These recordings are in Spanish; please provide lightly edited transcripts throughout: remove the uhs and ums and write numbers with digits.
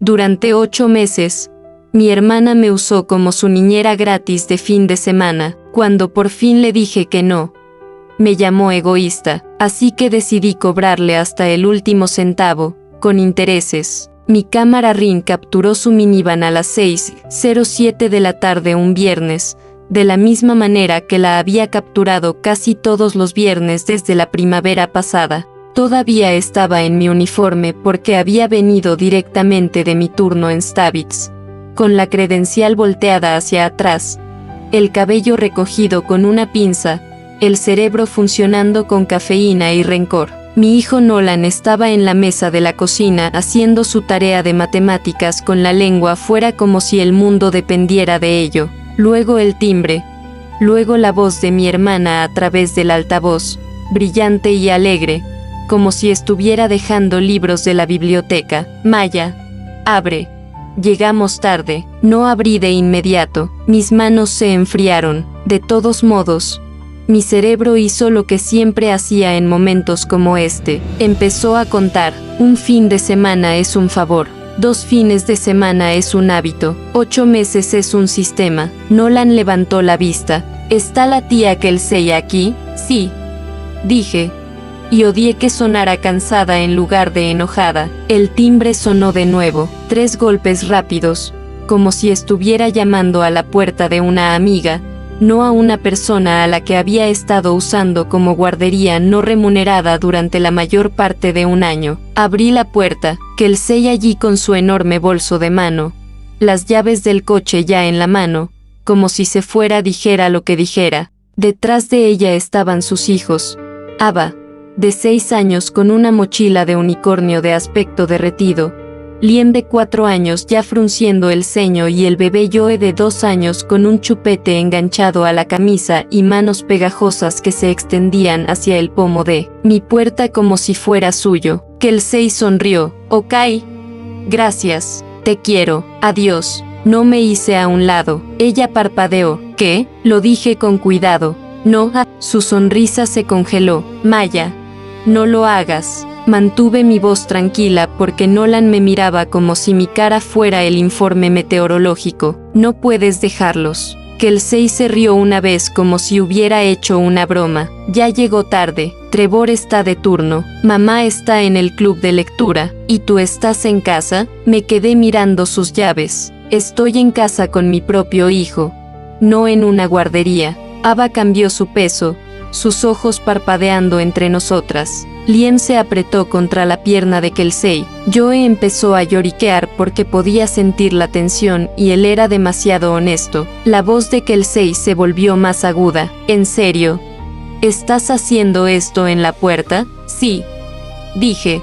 Durante 8 meses, mi hermana me usó como su niñera gratis de fin de semana. Cuando por fin le dije que no, me llamó egoísta, así que decidí cobrarle hasta el último centavo, con intereses. Mi cámara Ring capturó su minivan a las 6:07 de la tarde un viernes, de la misma manera que la había capturado casi todos los viernes desde la primavera pasada. Todavía estaba en mi uniforme porque había venido directamente de mi turno en Stabitz, con la credencial volteada hacia atrás, el cabello recogido con una pinza, el cerebro funcionando con cafeína y rencor. Mi hijo Nolan estaba en la mesa de la cocina haciendo su tarea de matemáticas con la lengua fuera como si el mundo dependiera de ello. Luego el timbre. Luego la voz de mi hermana a través del altavoz, brillante y alegre, como si estuviera dejando libros de la biblioteca. Maya, abre. Llegamos tarde. No abrí de inmediato. Mis manos se enfriaron. De todos modos, mi cerebro hizo lo que siempre hacía en momentos como este. Empezó a contar. Un fin de semana es un favor. 2 fines de semana es un hábito. 8 meses es un sistema. Nolan levantó la vista. ¿Está la tía Kelsey aquí? Sí, dije. Y odié que sonara cansada en lugar de enojada. El timbre sonó de nuevo. 3 golpes rápidos, como si estuviera llamando a la puerta de una amiga, no a una persona a la que había estado usando como guardería no remunerada durante la mayor parte de un año. Abrí la puerta, Kelsey allí con su enorme bolso de mano, las llaves del coche ya en la mano, como si se fuera dijera lo que dijera. Detrás de ella estaban sus hijos. Ava, de 6 años con una mochila de unicornio de aspecto derretido, Liam de 4 años ya frunciendo el ceño y el bebé Joe de 2 años con un chupete enganchado a la camisa y manos pegajosas que se extendían hacia el pomo de mi puerta como si fuera suyo. Kelsey sonrió. Ok. Gracias. Te quiero. Adiós. No me hice a un lado. Ella parpadeó. ¿Qué? Lo dije con cuidado. No. Su sonrisa se congeló. Maya, no lo hagas. Mantuve mi voz tranquila porque Nolan me miraba como si mi cara fuera el informe meteorológico. No puedes dejarlos. Kelsey se rió una vez como si hubiera hecho una broma. Ya llegó tarde. Trevor está de turno. Mamá está en el club de lectura. ¿Y tú estás en casa? Me quedé mirando sus llaves. Estoy en casa con mi propio hijo, no en una guardería. Ava cambió su peso, sus ojos parpadeando entre nosotras. Liam se apretó contra la pierna de Kelsey. Joe empezó a lloriquear porque podía sentir la tensión y él era demasiado honesto. La voz de Kelsey se volvió más aguda. ¿En serio? ¿Estás haciendo esto en la puerta? Sí, dije.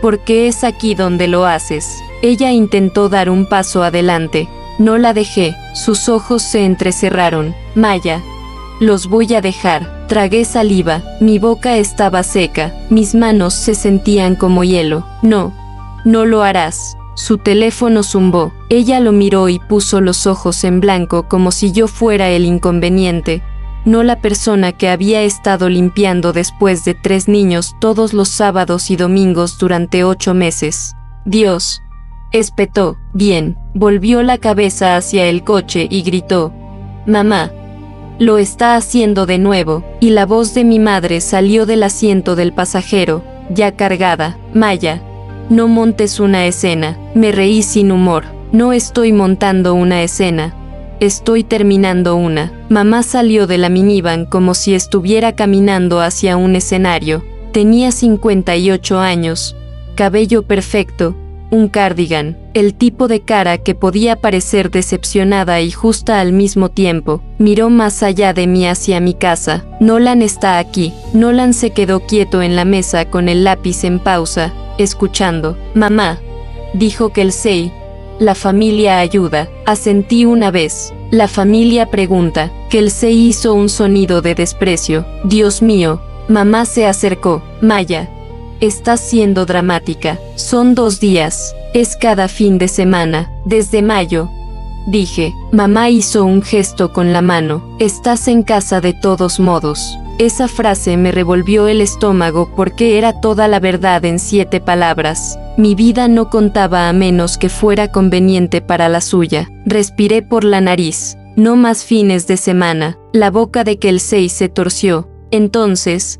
¿Por qué es aquí donde lo haces? Ella intentó dar un paso adelante. No la dejé. Sus ojos se entrecerraron. Maya, los voy a dejar. Tragué saliva, mi boca estaba seca, mis manos se sentían como hielo. No, no lo harás. Su teléfono zumbó. Ella lo miró y puso los ojos en blanco como si yo fuera el inconveniente, no la persona que había estado limpiando después de 3 niños todos los sábados y domingos durante 8 meses. Dios, espetó. Bien, volvió la cabeza hacia el coche y gritó. Mamá. Lo está haciendo de nuevo, y la voz de mi madre salió del asiento del pasajero, ya cargada. Maya, no montes una escena. Me reí sin humor. No estoy montando una escena. Estoy terminando una. Mamá salió de la minivan como si estuviera caminando hacia un escenario. Tenía 58 años, cabello perfecto, un cardigan, el tipo de cara que podía parecer decepcionada y justa al mismo tiempo. Miró más allá de mí hacia mi casa. Nolan está aquí. Nolan se quedó quieto en la mesa con el lápiz en pausa, escuchando. Mamá, dijo Kelsey. La familia ayuda. Asentí una vez. La familia pregunta. Kelsey hizo un sonido de desprecio. Dios mío. Mamá se acercó. Maya, estás siendo dramática. Son 2 días. Es cada fin de semana, desde mayo. Dije. Mamá hizo un gesto con la mano. Estás en casa de todos modos. Esa frase me revolvió el estómago porque era toda la verdad en 7 palabras. Mi vida no contaba a menos que fuera conveniente para la suya. Respiré por la nariz. No más fines de semana. La boca de Kelsey se torció. Entonces,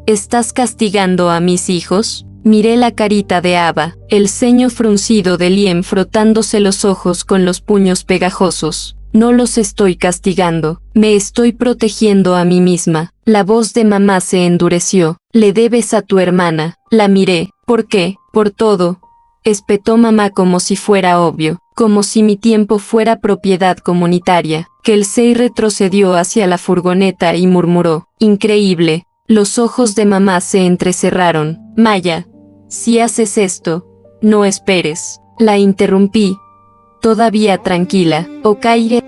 ¿estás castigando a mis hijos? Miré la carita de Ava, el ceño fruncido de Liam frotándose los ojos con los puños pegajosos. No los estoy castigando, me estoy protegiendo a mí misma. La voz de mamá se endureció. Le debes a tu hermana. La miré. ¿Por qué? Por todo. Espetó mamá como si fuera obvio, como si mi tiempo fuera propiedad comunitaria. Kelsey retrocedió hacia la furgoneta y murmuró, increíble. Los ojos de mamá se entrecerraron. Maya, si haces esto, no esperes. La interrumpí. Todavía tranquila. Ok,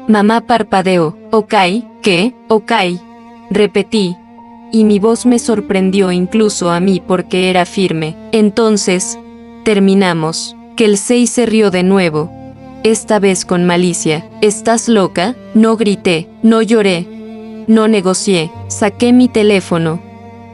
mamá parpadeó. Ok, ¿qué? Ok. Repetí. Y mi voz me sorprendió incluso a mí porque era firme. Entonces, terminamos. Kelsey se rió de nuevo. Esta vez con malicia. ¿Estás loca? No grité, no lloré, no negocié. Saqué mi teléfono.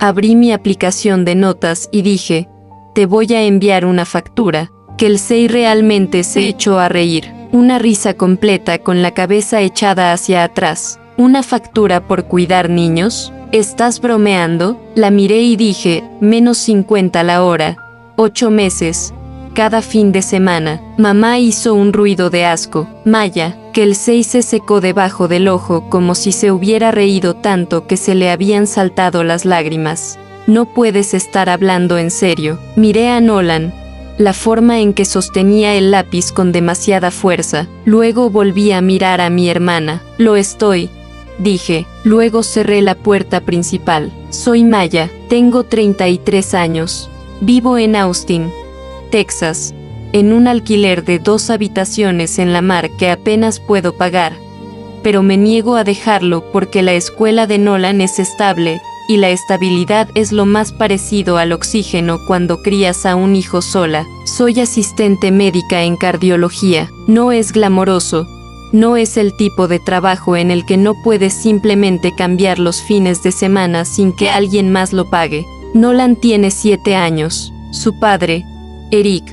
Abrí mi aplicación de notas y dije, te voy a enviar una factura. Kelsey realmente se echó a reír. Una risa completa con la cabeza echada hacia atrás. ¿Una factura por cuidar niños? ¿Estás bromeando? La miré y dije, menos 50 la hora. 8 meses. Cada fin de semana. Mamá hizo un ruido de asco. Maya, Kelsey se secó debajo del ojo como si se hubiera reído tanto que se le habían saltado las lágrimas. No puedes estar hablando en serio. Miré a Nolan. La forma en que sostenía el lápiz con demasiada fuerza. Luego volví a mirar a mi hermana. Lo estoy, dije. Luego cerré la puerta principal. Soy Maya, tengo 33 años. Vivo en Austin, Texas, en un alquiler de 2 habitaciones en la mar que apenas puedo pagar. Pero me niego a dejarlo porque la escuela de Nolan es estable, y la estabilidad es lo más parecido al oxígeno cuando crías a un hijo sola. Soy asistente médica en cardiología. No es glamoroso. No es el tipo de trabajo en el que no puedes simplemente cambiar los fines de semana sin que alguien más lo pague. Nolan tiene 7 años. Su padre, Eric,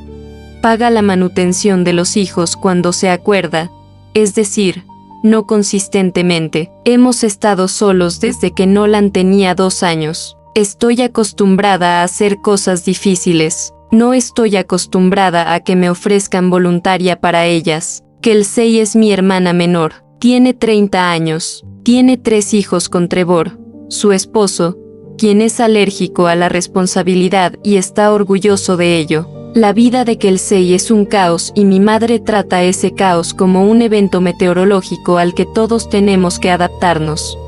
paga la manutención de los hijos cuando se acuerda, es decir, no consistentemente. Hemos estado solos desde que Nolan tenía 2 años. Estoy acostumbrada a hacer cosas difíciles. No estoy acostumbrada a que me ofrezcan voluntaria para ellas. Kelsey es mi hermana menor. Tiene 30 años. Tiene 3 hijos con Trevor, su esposo, quien es alérgico a la responsabilidad y está orgulloso de ello. La vida de Kelsey es un caos y mi madre trata ese caos como un evento meteorológico al que todos tenemos que adaptarnos.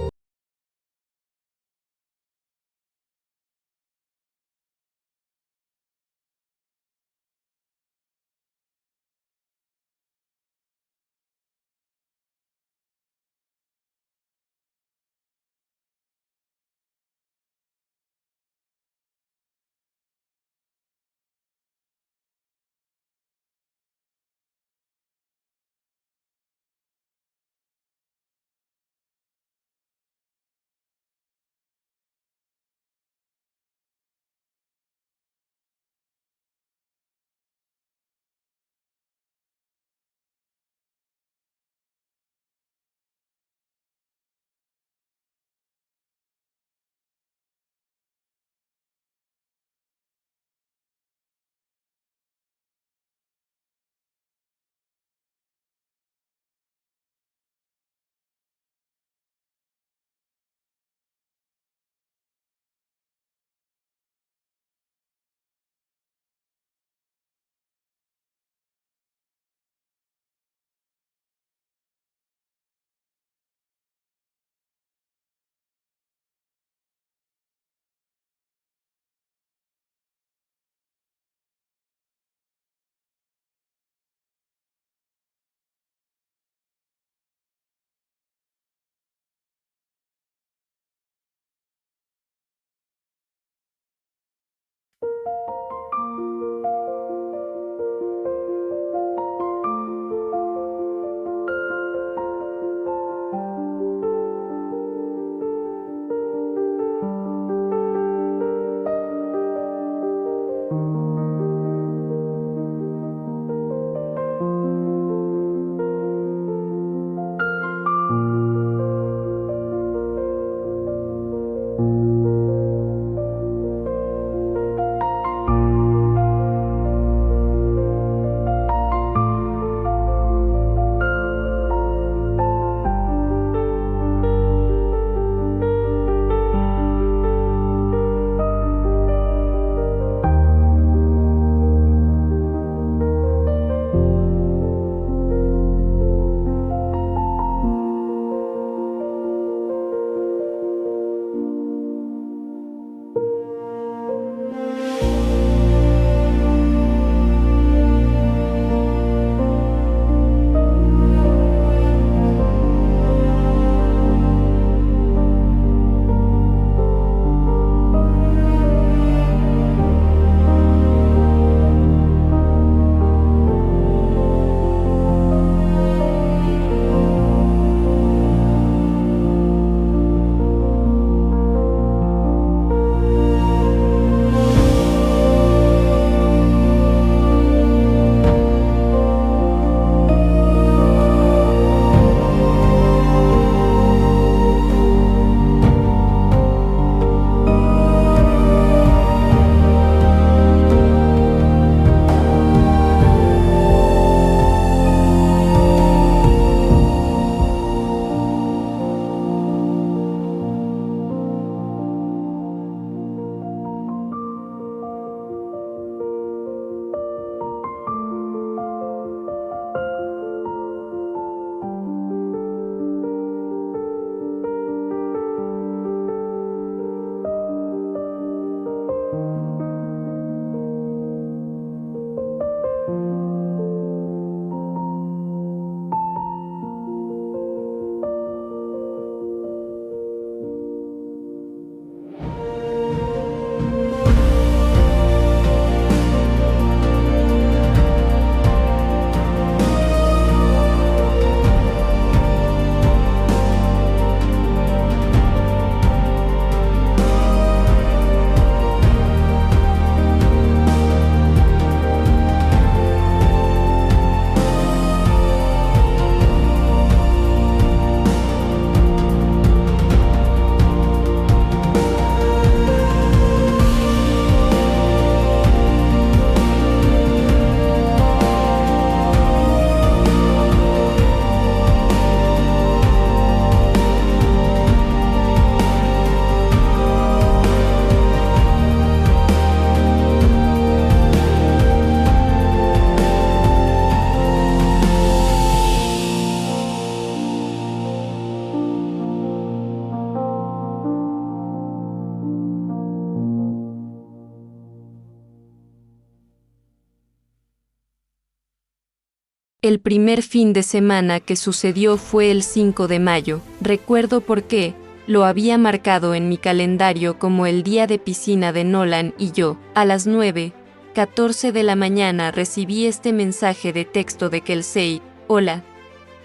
El primer fin de semana que sucedió fue el 5 de mayo. Recuerdo por qué. Lo había marcado en mi calendario como el día de piscina de Nolan y yo. A las 9:14 de la mañana recibí este mensaje de texto de Kelsey. Hola.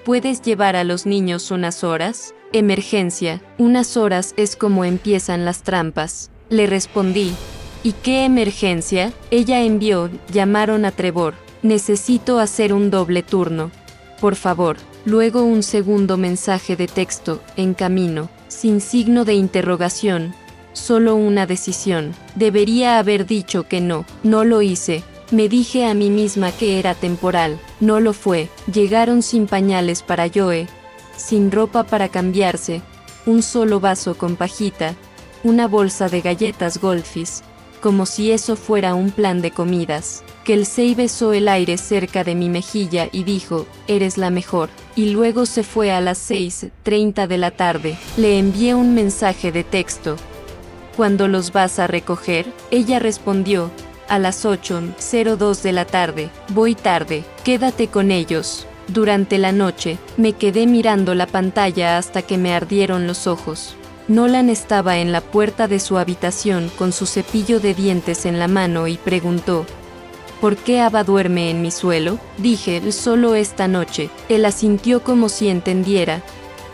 ¿Puedes llevar a los niños unas horas? Emergencia. Unas horas es como empiezan las trampas. Le respondí. ¿Y qué emergencia? Ella envió, llamaron a Trevor. Necesito hacer un doble turno. Por favor. Luego un segundo mensaje de texto, en camino, sin signo de interrogación. Solo una decisión. Debería haber dicho que no. No lo hice. Me dije a mí misma que era temporal. No lo fue. Llegaron sin pañales para Joe, sin ropa para cambiarse, un solo vaso con pajita, una bolsa de galletas Goldfish, como si eso fuera un plan de comidas. Kelsey besó el aire cerca de mi mejilla y dijo, eres la mejor. Y luego se fue a las 6:30 de la tarde. Le envié un mensaje de texto. ¿Cuándo los vas a recoger? Ella respondió, a las 8:02 de la tarde. Voy tarde, quédate con ellos. Durante la noche, me quedé mirando la pantalla hasta que me ardieron los ojos. Nolan estaba en la puerta de su habitación con su cepillo de dientes en la mano y preguntó, ¿por qué Ava duerme en mi suelo? Dije, solo esta noche. Él asintió como si entendiera,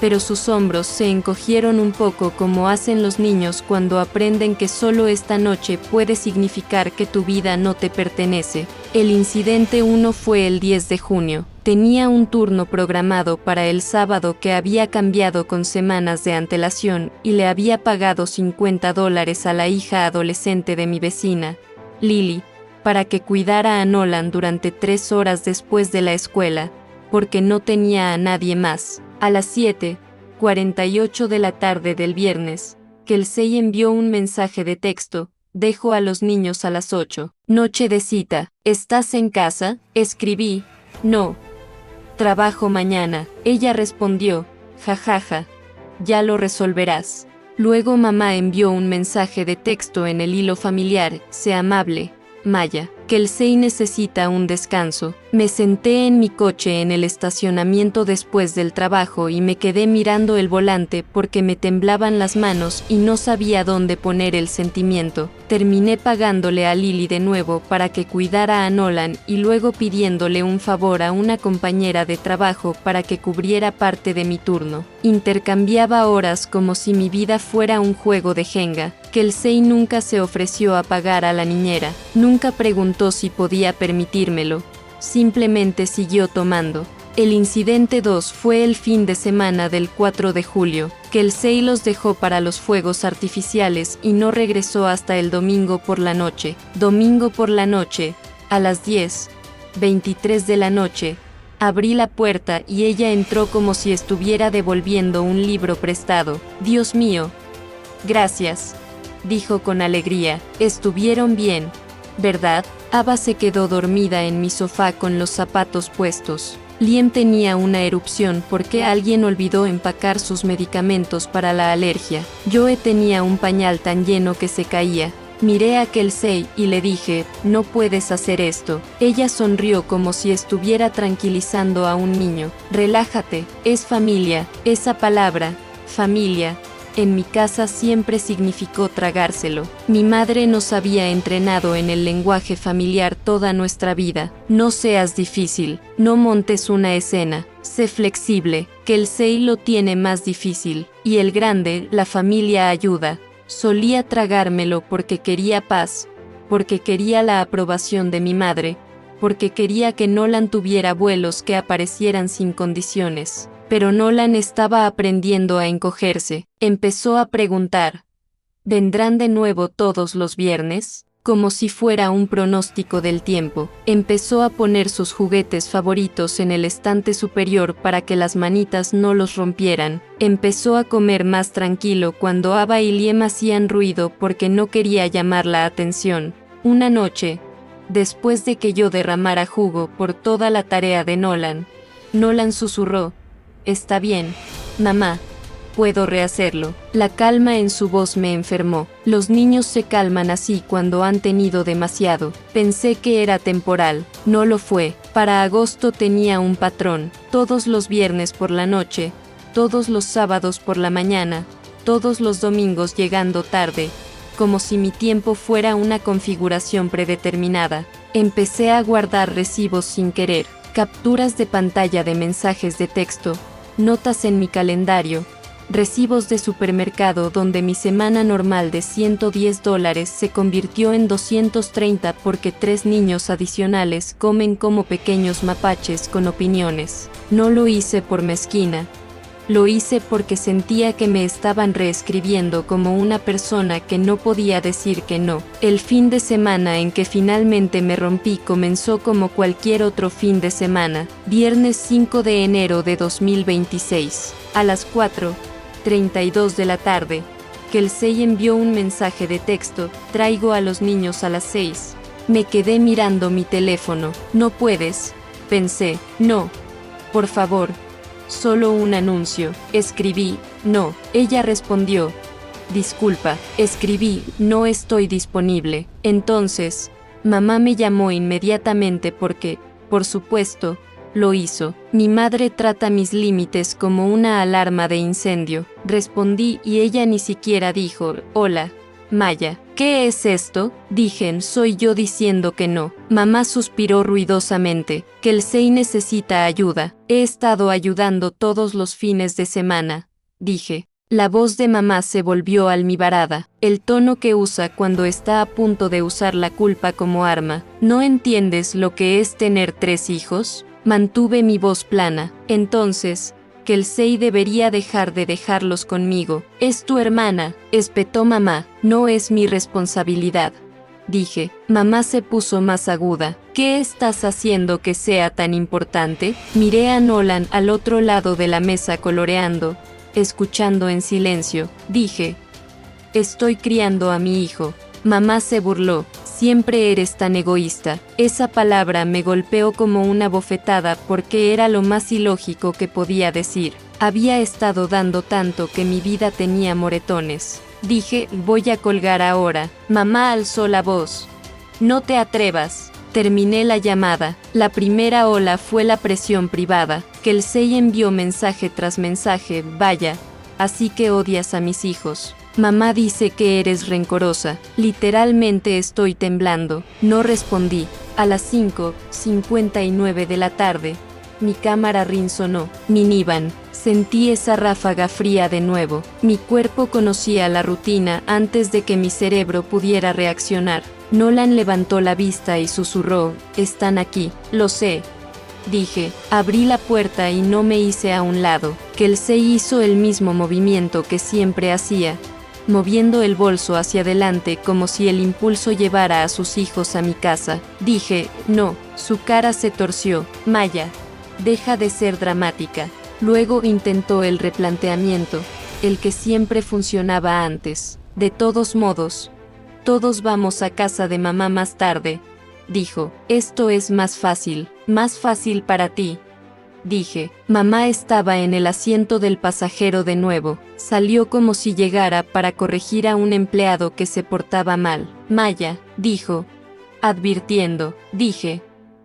pero sus hombros se encogieron un poco como hacen los niños cuando aprenden que solo esta noche puede significar que tu vida no te pertenece. El incidente 1 fue el 10 de junio. Tenía un turno programado para el sábado que había cambiado con semanas de antelación y le había pagado $50 a la hija adolescente de mi vecina, Lily, para que cuidara a Nolan durante 3 horas después de la escuela, porque no tenía a nadie más. A las 7:48 de la tarde del viernes, Kelsey envió un mensaje de texto, dejo a los niños a las 8. Noche de cita, ¿estás en casa? Escribí, no. Trabajo mañana. Ella respondió, jajaja, ya lo resolverás. Luego mamá envió un mensaje de texto en el hilo familiar, sé amable, Maya. Kelsey necesita un descanso. Me senté en mi coche en el estacionamiento después del trabajo y me quedé mirando el volante porque me temblaban las manos y no sabía dónde poner el sentimiento. Terminé pagándole a Lily de nuevo para que cuidara a Nolan y luego pidiéndole un favor a una compañera de trabajo para que cubriera parte de mi turno. Intercambiaba horas como si mi vida fuera un juego de Jenga. Kelsey nunca se ofreció a pagar a la niñera. Nunca preguntó si podía permitírmelo. Simplemente siguió tomando. El incidente 2 fue el fin de semana del 4 de julio. Kelsey los dejó para los fuegos artificiales y no regresó hasta el domingo por la noche. Domingo por la noche, a las 10:23 de la noche, abrí la puerta y ella entró como si estuviera devolviendo un libro prestado. Dios mío. Gracias, dijo con alegría. Estuvieron bien, ¿verdad? Ava se quedó dormida en mi sofá con los zapatos puestos. Liam tenía una erupción porque alguien olvidó empacar sus medicamentos para la alergia. Joe tenía un pañal tan lleno que se caía. Miré a Kelsey y le dije, no puedes hacer esto. Ella sonrió como si estuviera tranquilizando a un niño. Relájate, es familia. Esa palabra, familia, en mi casa siempre significó tragárselo. Mi madre nos había entrenado en el lenguaje familiar toda nuestra vida. No seas difícil, no montes una escena, sé flexible. Kelsey lo tiene más difícil. Y el grande, la familia ayuda. Solía tragármelo porque quería paz, porque quería la aprobación de mi madre, porque quería que Nolan tuviera vuelos que aparecieran sin condiciones. Pero Nolan estaba aprendiendo a encogerse. Empezó a preguntar, ¿vendrán de nuevo todos los viernes? Como si fuera un pronóstico del tiempo. Empezó a poner sus juguetes favoritos en el estante superior para que las manitas no los rompieran. Empezó a comer más tranquilo cuando Ava y Liam hacían ruido porque no quería llamar la atención. Una noche, después de que yo derramara jugo por toda la tarea de Nolan, Nolan susurró, «Está bien, mamá, puedo rehacerlo. La calma en su voz me enfermó. Los niños se calman así cuando han tenido demasiado. Pensé que era temporal. No lo fue. Para agosto tenía un patrón. Todos los viernes por la noche, todos los sábados por la mañana, todos los domingos llegando tarde, como si mi tiempo fuera una configuración predeterminada. Empecé a guardar recibos sin querer, capturas de pantalla de mensajes de texto, notas en mi calendario, recibos de supermercado donde mi semana normal de $110 se convirtió en 230 porque 3 niños adicionales comen como pequeños mapaches con opiniones. No lo hice por mezquina. Lo hice porque sentía que me estaban reescribiendo como una persona que no podía decir que no. El fin de semana en que finalmente me rompí comenzó como cualquier otro fin de semana, viernes 5 de enero de 2026, a las 4:32 de la tarde. Kelsey envió un mensaje de texto: traigo a los niños a las 6. Me quedé mirando mi teléfono. No puedes, pensé. No. Por favor. Solo un anuncio. Escribí, no. Ella respondió, disculpa. Escribí, no estoy disponible. Entonces, mamá me llamó inmediatamente porque, por supuesto, lo hizo. Mi madre trata mis límites como una alarma de incendio. Respondí y ella ni siquiera dijo, hola, Maya. ¿Qué es esto? Dije, soy yo diciendo que no. Mamá suspiró ruidosamente. Kelsey necesita ayuda. He estado ayudando todos los fines de semana, dije. La voz de mamá se volvió almibarada, el tono que usa cuando está a punto de usar la culpa como arma. ¿No entiendes lo que es tener 3 hijos? Mantuve mi voz plana. Entonces, Kelsey debería dejar de dejarlos conmigo. Es tu hermana, espetó mamá. No es mi responsabilidad, dije. Mamá se puso más aguda. ¿Qué estás haciendo que sea tan importante? Miré a Nolan al otro lado de la mesa coloreando, escuchando en silencio. Dije, estoy criando a mi hijo. Mamá se burló. Siempre eres tan egoísta. Esa palabra me golpeó como una bofetada porque era lo más ilógico que podía decir. Había estado dando tanto que mi vida tenía moretones. Dije, voy a colgar ahora. Mamá alzó la voz. No te atrevas. Terminé la llamada. La primera ola fue la presión privada. Kelsey envió mensaje tras mensaje. Vaya, así que odias a mis hijos. Mamá dice que eres rencorosa. Literalmente estoy temblando. No respondí. A las 5:59 de la tarde, mi cámara Ring sonó. Minivan. Sentí esa ráfaga fría de nuevo. Mi cuerpo conocía la rutina antes de que mi cerebro pudiera reaccionar. Nolan levantó la vista y susurró, están aquí. Lo sé. Dije, abrí la puerta y no me hice a un lado. Kelsey hizo el mismo movimiento que siempre hacía, moviendo el bolso hacia adelante como si el impulso llevara a sus hijos a mi casa. Dije, no. Su cara se torció. Maya, deja de ser dramática. Luego intentó el replanteamiento, el que siempre funcionaba antes. De todos modos, todos vamos a casa de mamá más tarde, dijo. Esto es más fácil para ti. Dije, mamá estaba en el asiento del pasajero de nuevo. Salió como si llegara para corregir a un empleado que se portaba mal. Maya, dijo, advirtiendo. Dije,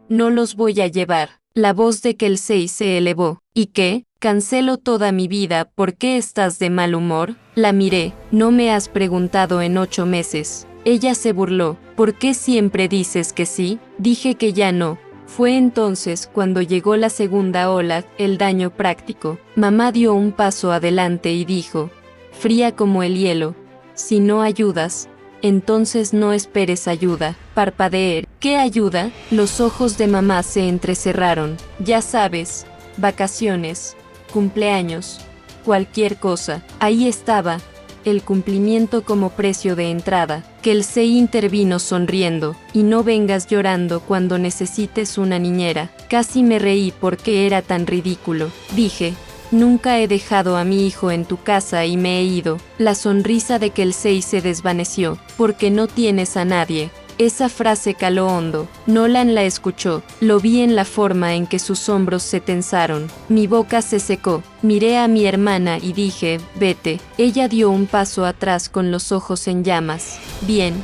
no los voy a llevar. La voz de Kelsey se elevó. ¿Y qué? Cancelo toda mi vida, ¿por qué estás de mal humor? La miré. No me has preguntado en 8 meses. Ella se burló. ¿Por qué siempre dices que sí? Dije que ya no. Fue entonces cuando llegó la segunda ola, el daño práctico. Mamá dio un paso adelante y dijo, fría como el hielo, si no ayudas, entonces no esperes ayuda. Parpadeé. ¿Qué ayuda? Los ojos de mamá se entrecerraron. Ya sabes, vacaciones, cumpleaños, cualquier cosa. Ahí estaba, el cumplimiento como precio de entrada. Kelsey intervino sonriendo. Y no vengas llorando cuando necesites una niñera. Casi me reí porque era tan ridículo. Dije, nunca he dejado a mi hijo en tu casa y me he ido. La sonrisa de Kelsey se desvaneció. Porque no tienes a nadie. Esa frase caló hondo. Nolan la escuchó. Lo vi en la forma en que sus hombros se tensaron. Mi boca se secó. Miré a mi hermana y dije, vete. Ella dio un paso atrás con los ojos en llamas. Bien,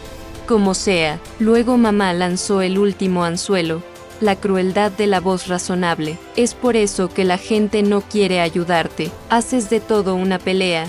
como sea. Luego mamá lanzó el último anzuelo. La crueldad de la voz razonable. Es por eso que la gente no quiere ayudarte. Haces de todo una pelea.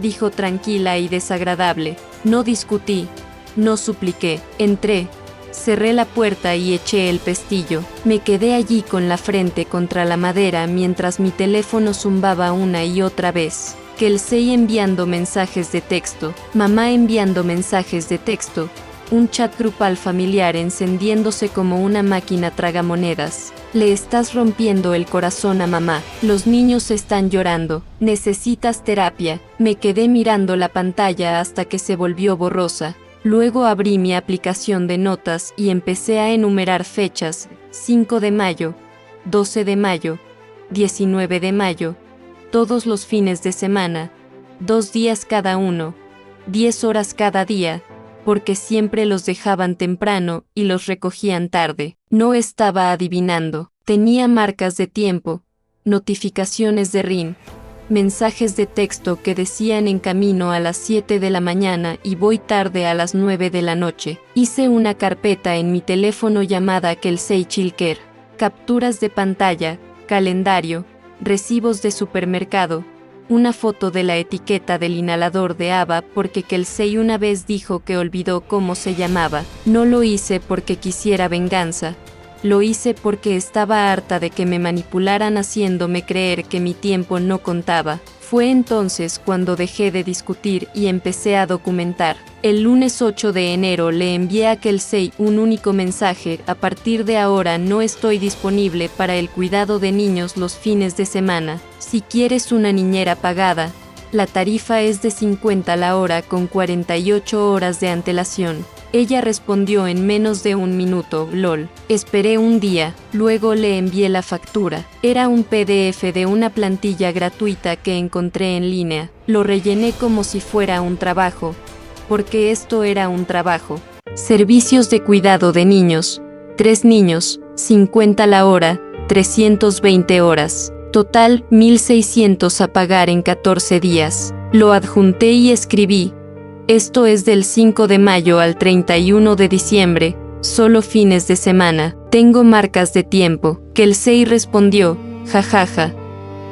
Dijo tranquila y desagradable. No discutí. No supliqué. Entré. Cerré la puerta y eché el pestillo. Me quedé allí con la frente contra la madera mientras mi teléfono zumbaba una y otra vez. Kelsey enviando mensajes de texto. Mamá enviando mensajes de texto. Un chat grupal familiar encendiéndose como una máquina tragamonedas. Le estás rompiendo el corazón a mamá. Los niños están llorando. Necesitas terapia. Me quedé mirando la pantalla hasta que se volvió borrosa. Luego abrí mi aplicación de notas y empecé a enumerar fechas. 5 de mayo, 12 de mayo, 19 de mayo. Todos los fines de semana. 2 días cada uno. 10 horas cada día. Porque siempre los dejaban temprano y los recogían tarde. No estaba adivinando. Tenía marcas de tiempo, notificaciones de RIN, mensajes de texto que decían en camino a las 7 de la mañana y voy tarde a las 9 de la noche. Hice una carpeta en mi teléfono llamada Kelsey Chilker. Capturas de pantalla, calendario, recibos de supermercado. Una foto de la etiqueta del inhalador de Ava porque Kelsey una vez dijo que olvidó cómo se llamaba. No lo hice porque quisiera venganza. Lo hice porque estaba harta de que me manipularan haciéndome creer que mi tiempo no contaba. Fue entonces cuando dejé de discutir y empecé a documentar. El lunes 8 de enero le envié a Kelsey un único mensaje: a partir de ahora no estoy disponible para el cuidado de niños los fines de semana. Si quieres una niñera pagada, la tarifa es de 50 la hora con 48 horas de antelación. Ella respondió en menos de un minuto, lol. Esperé un día, luego le envié la factura. Era un PDF de una plantilla gratuita que encontré en línea. Lo rellené como si fuera un trabajo, porque esto era un trabajo. Servicios de cuidado de niños. 3 niños, 50 la hora, 320 horas. Total, 1.600 a pagar en 14 días. Lo adjunté y escribí. Esto es del 5 de mayo al 31 de diciembre, solo fines de semana. Tengo marcas de tiempo. Kelsey respondió, jajaja.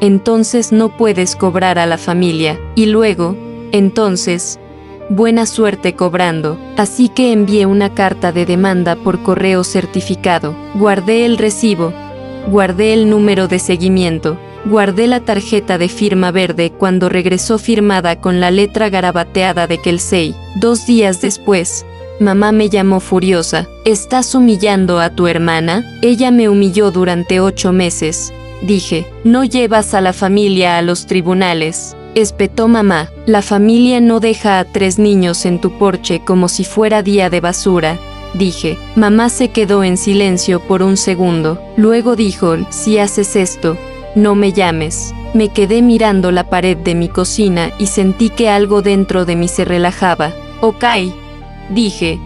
Entonces no puedes cobrar a la familia. Y luego, entonces, buena suerte cobrando. Así que envié una carta de demanda por correo certificado. Guardé el recibo. Guardé el número de seguimiento. Guardé la tarjeta de firma verde cuando regresó firmada con la letra garabateada de Kelsey. 2 días después, mamá me llamó furiosa. ¿Estás humillando a tu hermana? Ella me humilló durante 8 meses. Dije, no llevas a la familia a los tribunales. Espetó mamá. La familia no deja a 3 niños en tu porche como si fuera día de basura. Dije. Mamá se quedó en silencio por un segundo. Luego dijo, si haces esto, no me llames. Me quedé mirando la pared de mi cocina y sentí que algo dentro de mí se relajaba. Ok, dije,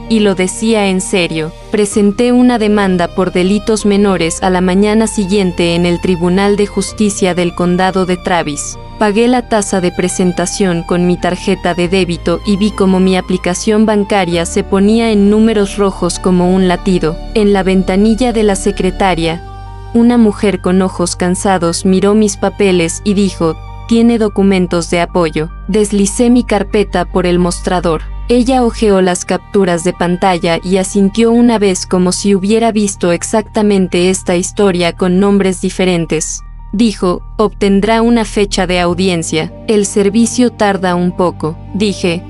y lo decía en serio. Presenté una demanda por delitos menores a la mañana siguiente en el Tribunal de Justicia del Condado de Travis. Pagué la tasa de presentación con mi tarjeta de débito y vi como mi aplicación bancaria se ponía en números rojos como un latido. En la ventanilla de la secretaria, una mujer con ojos cansados miró mis papeles y dijo, tiene documentos de apoyo. Deslicé mi carpeta por el mostrador. Ella hojeó las capturas de pantalla y asintió una vez como si hubiera visto exactamente esta historia con nombres diferentes. Dijo, obtendrá una fecha de audiencia. El servicio tarda un poco. Dije,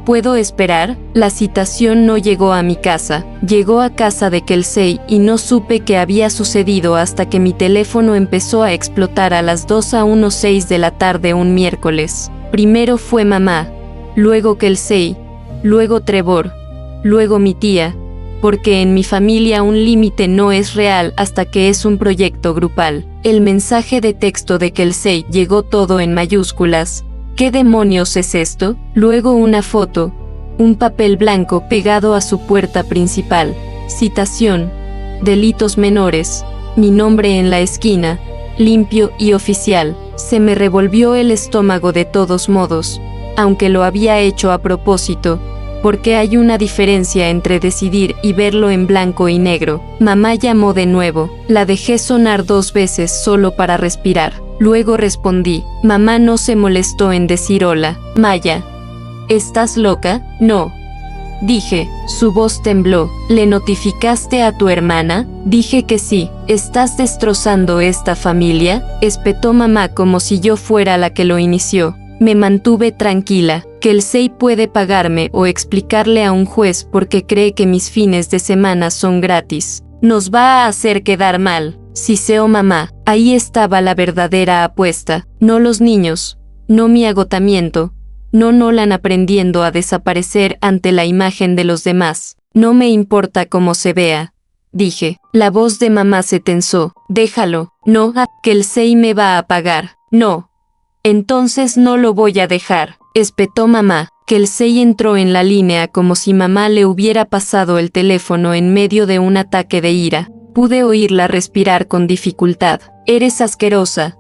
¿puedo esperar? La citación no llegó a mi casa. Llegó a casa de Kelsey y no supe qué había sucedido hasta que mi teléfono empezó a explotar a las 2:06 de la tarde un miércoles. Primero fue mamá, luego Kelsey, luego Trevor, luego mi tía, porque en mi familia un límite no es real hasta que es un proyecto grupal. El mensaje de texto de Kelsey llegó todo en mayúsculas. ¿Qué demonios es esto? Luego una foto. un papel blanco pegado a su puerta principal. Citación: delitos menores, mi nombre en la esquina, limpio y oficial. Se me revolvió el estómago de todos modos, aunque lo había hecho a propósito, porque hay una diferencia entre decidir y verlo en blanco y negro. Mamá llamó de nuevo. La dejé sonar 2 veces solo para respirar. Luego respondí. Mamá no se molestó en decir hola. Maya, ¿estás loca? No. Dije. Su voz tembló. ¿Le notificaste a tu hermana? Dije que sí. ¿Estás destrozando esta familia?, espetó mamá como si yo fuera la que lo inició. Me mantuve tranquila. Que el SEI puede pagarme o explicarle a un juez porque cree que mis fines de semana son gratis. Nos va a hacer quedar mal. Siseó mamá. Ahí estaba la verdadera apuesta. No los niños. No mi agotamiento. No Nolan aprendiendo a desaparecer ante la imagen de los demás. No me importa cómo se vea, dije. La voz de mamá se tensó. Déjalo. No, que el SEI me va a pagar. No. Entonces no lo voy a dejar, espetó mamá. Que el SEI entró en la línea como si mamá le hubiera pasado el teléfono en medio de un ataque de ira. Pude oírla respirar con dificultad. Eres asquerosa,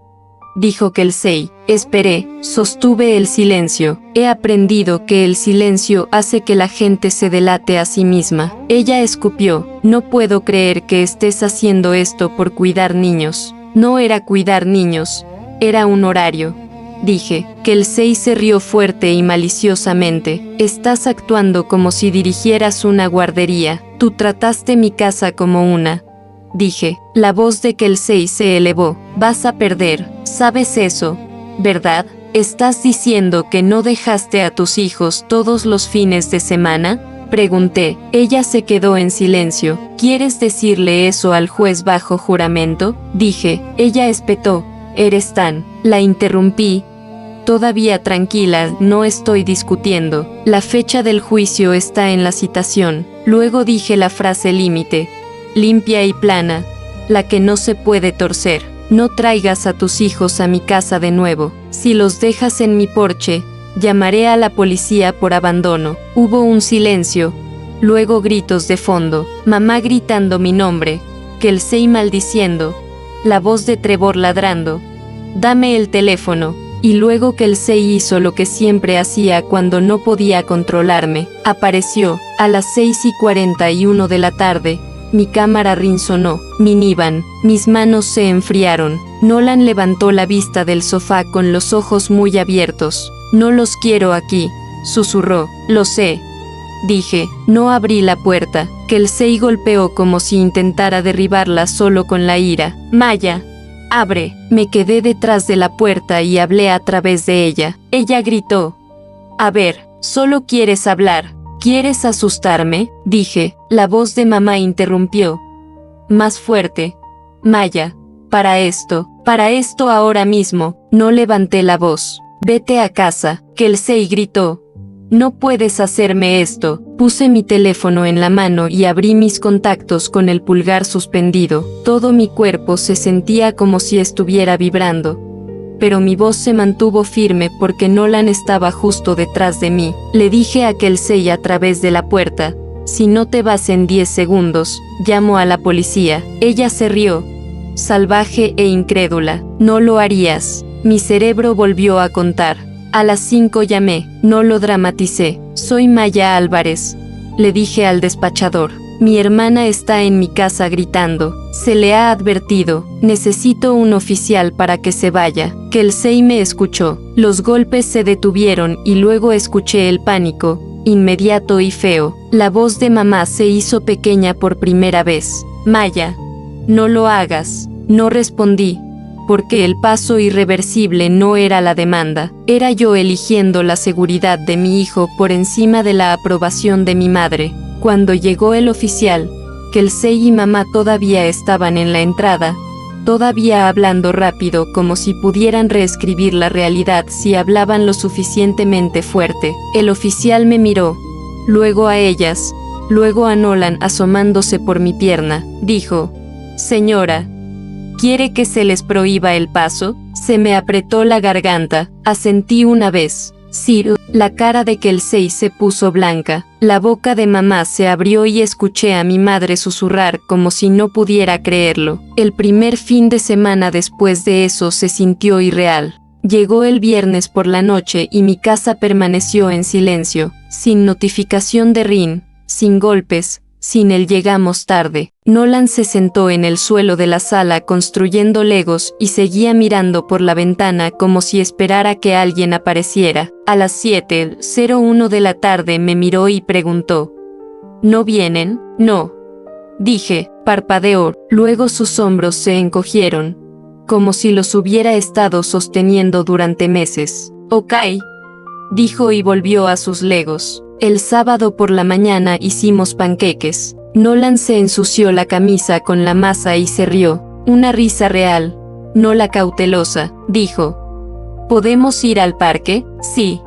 dijo que el SEI. Esperé, sostuve el silencio. He aprendido que el silencio hace que la gente se delate a sí misma. Ella escupió. No puedo creer que estés haciendo esto por cuidar niños. No era cuidar niños, era un horario. Dije. Que el SEI se rió fuerte y maliciosamente. Estás actuando como si dirigieras una guardería. Tú trataste mi casa como una. Dije. La voz de que el SEI se elevó. Vas a perder. ¿Sabes eso? ¿Verdad? ¿Estás diciendo que no dejaste a tus hijos todos los fines de semana? Pregunté. Ella se quedó en silencio. ¿Quieres decirle eso al juez bajo juramento? Dije. Ella espetó. Eres tan. La interrumpí. Todavía tranquila, no estoy discutiendo. La fecha del juicio está en la citación. Luego dije la frase límite. Limpia y plana. La que no se puede torcer. No traigas a tus hijos a mi casa de nuevo. Si los dejas en mi porche, llamaré a la policía por abandono. Hubo un silencio. Luego gritos de fondo. Mamá gritando mi nombre. Que el SEI maldiciendo. La voz de Trevor ladrando. Dame el teléfono. Y luego que el SEI hizo lo que siempre hacía cuando no podía controlarme. Apareció. A las 6:41 de la tarde. Mi cámara rinzonó. Minivan. Mis manos se enfriaron. Nolan levantó la vista del sofá con los ojos muy abiertos. No los quiero aquí, susurró. Lo sé. Dije. No abrí la puerta. Que el SEI golpeó como si intentara derribarla solo con la ira. Maya. Abre. Me quedé detrás de la puerta y hablé a través de ella. Ella gritó. A ver, solo quieres hablar. ¿Quieres asustarme? Dije. La voz de mamá interrumpió. Más fuerte. Maya. Para esto ahora mismo. No levanté la voz. Vete a casa. Que el SEI gritó. No puedes hacerme esto. Puse mi teléfono en la mano y abrí mis contactos con el pulgar suspendido. Todo mi cuerpo se sentía como si estuviera vibrando. Pero mi voz se mantuvo firme porque Nolan estaba justo detrás de mí. Le dije a aquel SEI a través de la puerta. Si no te vas en 10 segundos, llamo a la policía. Ella se rió. Salvaje e incrédula. No lo harías. Mi cerebro volvió a contar. A las 5 llamé, no lo dramaticé. Soy Maya Álvarez. Le dije al despachador. Mi hermana está en mi casa gritando. Se le ha advertido. Necesito un oficial para que se vaya. Que el SEI me escuchó. Los golpes se detuvieron y luego escuché el pánico, inmediato y feo. La voz de mamá se hizo pequeña por primera vez. Maya, no lo hagas. No respondí. Porque el paso irreversible no era la demanda, era yo eligiendo la seguridad de mi hijo por encima de la aprobación de mi madre. Cuando llegó el oficial, que el SEI y mamá todavía estaban en la entrada, todavía hablando rápido como si pudieran reescribir la realidad si hablaban lo suficientemente fuerte. El oficial me miró, luego a ellas, luego a Nolan asomándose por mi pierna. Dijo, señora, ¿quiere que se les prohíba el paso? Se me apretó la garganta. Asentí una vez. Sí, La cara de Kelsey se puso blanca, la boca de mamá se abrió y escuché a mi madre susurrar como si no pudiera creerlo. El primer fin de semana después de eso se sintió irreal. Llegó el viernes por la noche y mi casa permaneció en silencio, sin notificación de Rin, sin golpes, sin el llegamos tarde. Nolan se sentó en el suelo de la sala construyendo legos y seguía mirando por la ventana como si esperara que alguien apareciera. A las 7:01 de la tarde me miró y preguntó: ¿No vienen? No. Dije, parpadeó, luego sus hombros se encogieron, como si los hubiera estado sosteniendo durante meses. Ok, dijo y volvió a sus legos. El sábado por la mañana hicimos panqueques. Nolan se ensució la camisa con la masa y se rió. Una risa real, no la cautelosa. Dijo: ¿Podemos ir al parque? Sí.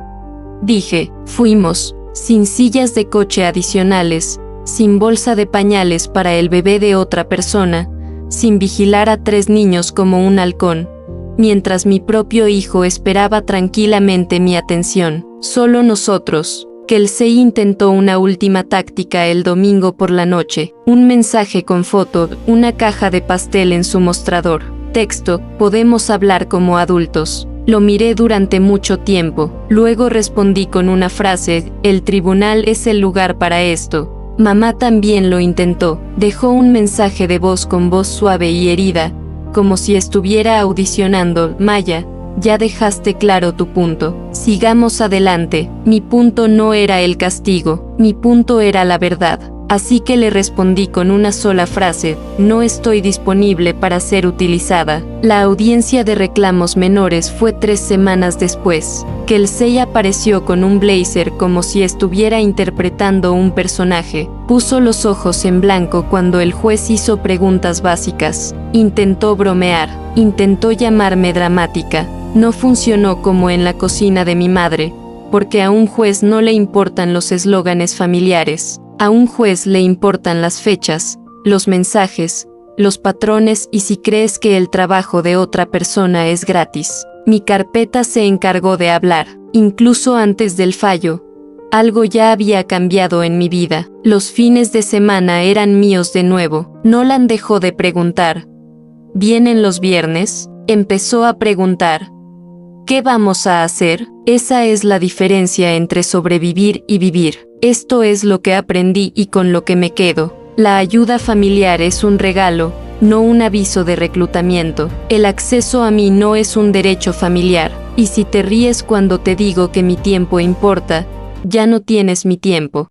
Dije. Fuimos, sin sillas de coche adicionales, sin bolsa de pañales para el bebé de otra persona, sin vigilar a 3 niños como un halcón, mientras mi propio hijo esperaba tranquilamente mi atención. Solo nosotros. Kelsey intentó una última táctica el domingo por la noche. Un mensaje con foto, una caja de pastel en su mostrador. Texto: podemos hablar como adultos. Lo miré durante mucho tiempo. Luego respondí con una frase: el tribunal es el lugar para esto. Mamá también lo intentó. Dejó un mensaje de voz con voz suave y herida, como si estuviera audicionando. Maya, ya dejaste claro tu punto. Sigamos adelante. Mi punto no era el castigo, mi punto era la verdad. Así que le respondí con una sola frase: no estoy disponible para ser utilizada. La audiencia de reclamos menores fue 3 semanas después. Kelsey apareció con un blazer como si estuviera interpretando un personaje. Puso los ojos en blanco cuando el juez hizo preguntas básicas. Intentó bromear, intentó llamarme dramática. No funcionó como en la cocina de mi madre, porque a un juez no le importan los eslóganes familiares. A un juez le importan las fechas, los mensajes, los patrones y si crees que el trabajo de otra persona es gratis. Mi carpeta se encargó de hablar, incluso antes del fallo. Algo ya había cambiado en mi vida. Los fines de semana eran míos de nuevo. Nolan dejó de preguntar: ¿vienen los viernes? Empezó a preguntar: ¿qué vamos a hacer? Esa es la diferencia entre sobrevivir y vivir. Esto es lo que aprendí y con lo que me quedo. La ayuda familiar es un regalo, no un aviso de reclutamiento. El acceso a mí no es un derecho familiar. Y si te ríes cuando te digo que mi tiempo importa, ya no tienes mi tiempo.